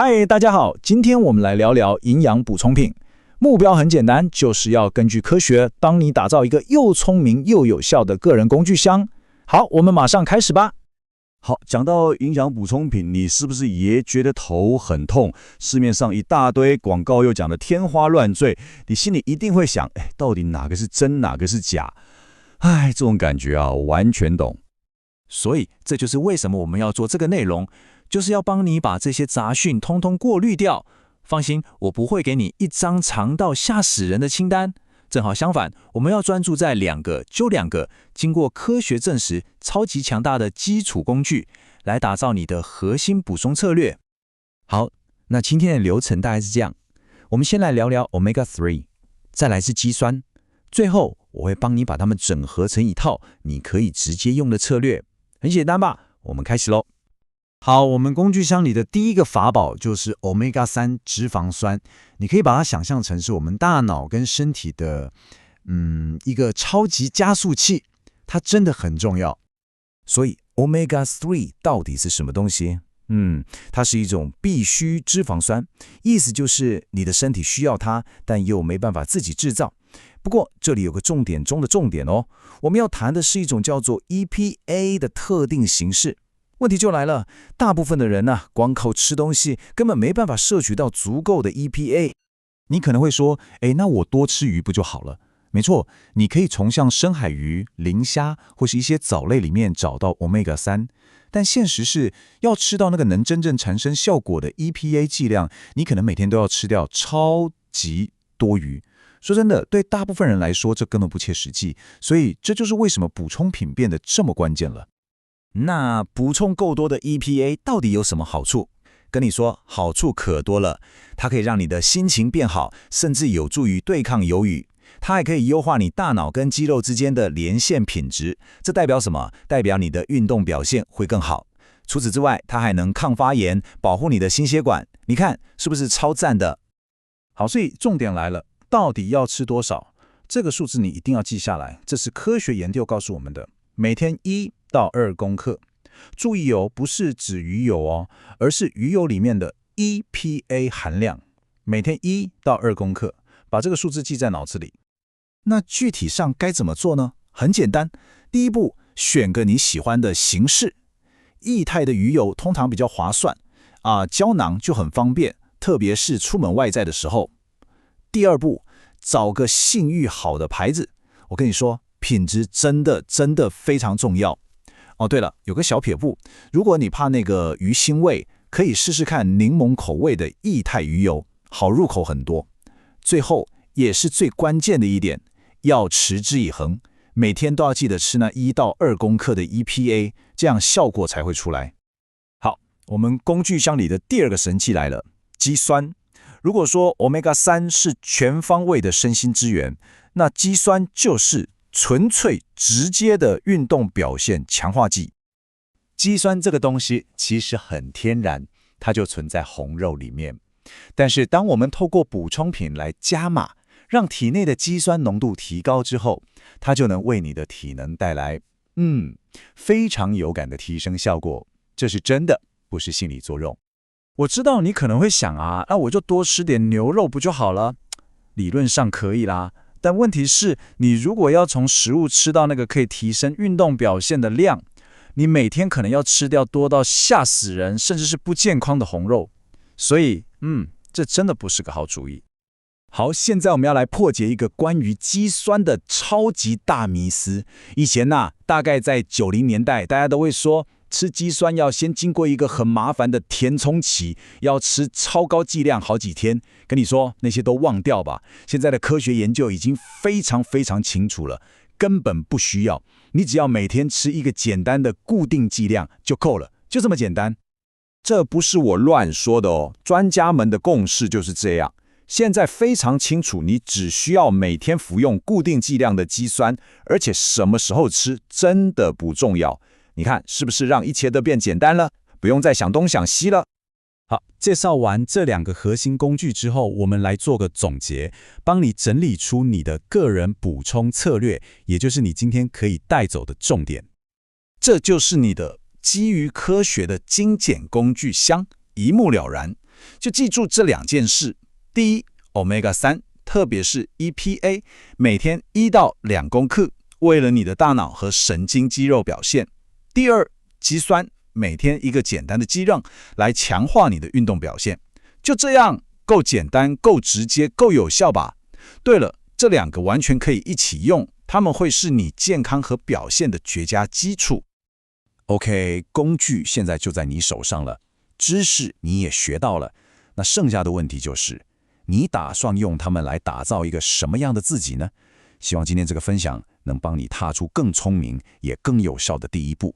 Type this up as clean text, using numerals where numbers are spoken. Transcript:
嗨，大家好，今天我们来聊聊营养补充品。目标很简单，就是要根据科学帮你打造一个又聪明又有效的个人工具箱。好，我们马上开始吧。好，讲到营养补充品，你是不是也觉得头很痛？市面上一大堆广告又讲得天花乱坠，你心里一定会想，到底哪个是真，哪个是假？这种感觉啊，我完全懂。所以这就是为什么我们要做这个内容，就是要帮你把这些杂讯通通过滤掉。放心，我不会给你一张长到吓死人的清单。正好相反，我们要专注在两个经过科学证实超级强大的基础工具，来打造你的核心补充策略。好，那今天的流程大概是这样：我们先来聊聊 Omega-3， 再来是肌酸，最后我会帮你把它们整合成一套你可以直接用的策略。很简单吧？我们开始咯。好，我们工具箱里的第一个法宝就是 Omega-3 脂肪酸，你可以把它想象成是我们大脑跟身体的一个超级加速器，它真的很重要。所以 Omega-3 到底是什么东西？它是一种必需脂肪酸，意思就是你的身体需要它，但又没办法自己制造。不过这里有个重点中的重点哦，我们要谈的是一种叫做 EPA 的特定形式。问题就来了，大部分的人光靠吃东西根本没办法摄取到足够的 EPA。你可能会说，那我多吃鱼不就好了？没错，你可以从像深海鱼、磷虾或是一些藻类里面找到 Omega-3， 但现实是要吃到那个能真正产生效果的 EPA 剂量，你可能每天都要吃掉超级多鱼。说真的，对大部分人来说，这根本不切实际，所以这就是为什么补充品变得这么关键了。那补充够多的 EPA 到底有什么好处？跟你说，好处可多了。它可以让你的心情变好，甚至有助于对抗忧郁。它还可以优化你大脑跟肌肉之间的连线品质。这代表什么？代表你的运动表现会更好。除此之外，它还能抗发炎，保护你的心血管。你看，是不是超赞的？好，所以重点来了，到底要吃多少？这个数字你一定要记下来，这是科学研究告诉我们的。每天1到2公克。注意哦，不是指鱼油哦，而是鱼油里面的 EPA 含量。每天1到2公克，把这个数字记在脑子里。那具体上该怎么做呢？很简单，第一步，选个你喜欢的形式。液态的鱼油通常比较划算胶囊就很方便，特别是出门外在的时候。第二步，找个信誉好的牌子。我跟你说，品质真的非常重要。对了，有个小撇步，如果你怕那个鱼腥味，可以试试看柠檬口味的液态鱼油，好入口很多。最后也是最关键的一点，要持之以恒，每天都要记得吃那1到2公克的 EPA， 这样效果才会出来。好，我们工具箱里的第二个神器来了，肌酸。如果说 Omega-3 是全方位的身心支援，那肌酸就是纯粹直接的运动表现强化剂。肌酸这个东西其实很天然，它就存在红肉里面。但是当我们透过补充品来加码，让体内的肌酸浓度提高之后，它就能为你的体能带来非常有感的提升效果。这是真的，不是心理作用。我知道你可能会想那我就多吃点牛肉不就好了？理论上可以啦，但问题是，你如果要从食物吃到那个可以提升运动表现的量，你每天可能要吃掉多到吓死人，甚至是不健康的红肉。所以，这真的不是个好主意。好，现在我们要来破解一个关于肌酸的超级大迷思。以前大概在90年代，大家都会说，吃肌酸要先经过一个很麻烦的填充期，要吃超高剂量好几天。跟你说，那些都忘掉吧。现在的科学研究已经非常清楚了，根本不需要。你只要每天吃一个简单的固定剂量就够了，就这么简单。这不是我乱说的哦，专家们的共识就是这样。现在非常清楚，你只需要每天服用固定剂量的肌酸，而且什么时候吃真的不重要。你看是不是让一切都变简单了？不用再想东想西了。好，介绍完这2个核心工具之后，我们来做个总结，帮你整理出你的个人补充策略，也就是你今天可以带走的重点。这就是你的基于科学的精简工具箱，一目了然。就记住这2件事：第一，Omega-3，特别是 EPA， 每天1到2公克，为了你的大脑和神经肌肉表现；第二，肌酸，每天一个简单的肌肉来强化你的运动表现。就这样，够简单、够直接、够有效吧？对了，这2个完全可以一起用，它们会是你健康和表现的绝佳基础。OK， 工具现在就在你手上了，知识你也学到了，那剩下的问题就是，你打算用它们来打造一个什么样的自己呢？希望今天这个分享能帮你踏出更聪明也更有效的第一步。